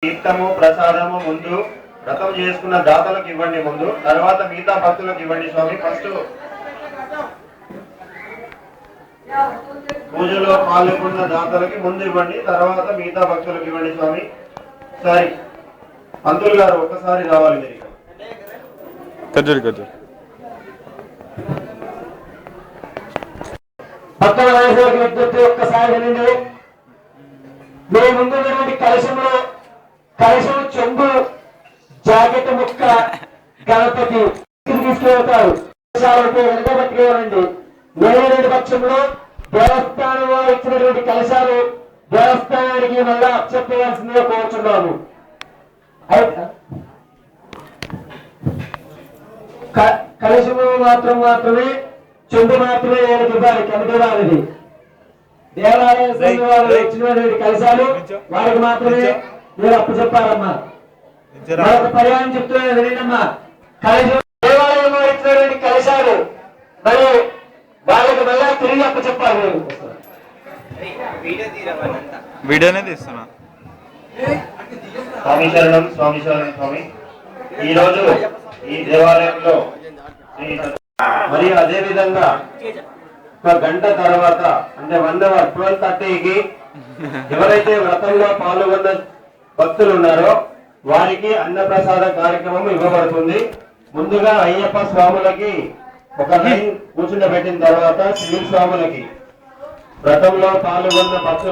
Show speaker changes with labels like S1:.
S1: తీర్థము ప్రసాదము ముందు వ్రతం చేసుకున్న దాతలకు ఇవ్వండి, ముందు తర్వాత మిగతా భక్తులకు ఇవ్వండి స్వామి. ఫస్ట్ పూజలో పాల్గొన్న దాతలకి ముందు ఇవ్వండి, తర్వాత మిగతా భక్తులకు ఇవ్వండి స్వామి. సరే పంతులు గారు ఒక్కసారి రావాలి మీరు.
S2: భక్తుల వయసులకు విజ్ఞప్తి, ఒక్కసారి వినండి. మీ ముందు కలశంలో కలశం చెంబు జాకెట్ ముక్క గణపతి తీసుకెళ్తారు. వెనకబట్టుకోవాలండి. లేని పక్షంలో దేవస్థానం వారు ఇచ్చినటువంటి కలశాలు దేవస్థానానికి మళ్ళా చెప్పవలసిందిగా కోరుచున్నాము. కలశము మాత్రమే చెంబు మాత్రమే ఏడు ఇవ్వాలి, కమిటీ వారిది. దేవాలయ సంఘం వారు ఇచ్చినటువంటి కలశాలు వారికి మాత్రమే మీరు అప్పు చెప్పాలమ్మా. మరొక పర్యాయం చెప్తున్నా వినండమ్మా. కలశం దేవాలయం వారు ఇచ్చినటువంటి కలశాలు మరి వాళ్ళకి మళ్ళా తిరిగి అప్పు చెప్పాలి.
S3: వీడియోనే తీస్తున్నా.
S1: స్వామి శరణం, స్వామి శరణం స్వామి. ఈరోజు ఈ దేవాలయంలో మరి అదే విధంగా ఒక గంట తర్వాత అంటే 12:30కి ఎవరైతే వ్రతంలో పాల్గొన్న భక్తులు ఉన్నారో వారికి అన్నప్రసాద కార్యక్రమం ఇవ్వబడుతుంది. ముందుగా అయ్యప్ప స్వాములకి ఒక లైన్ కూర్చుండబెట్టిన తర్వాత సివిల్ స్వాములకి వ్రతంలో పాల్గొన్న భక్తులు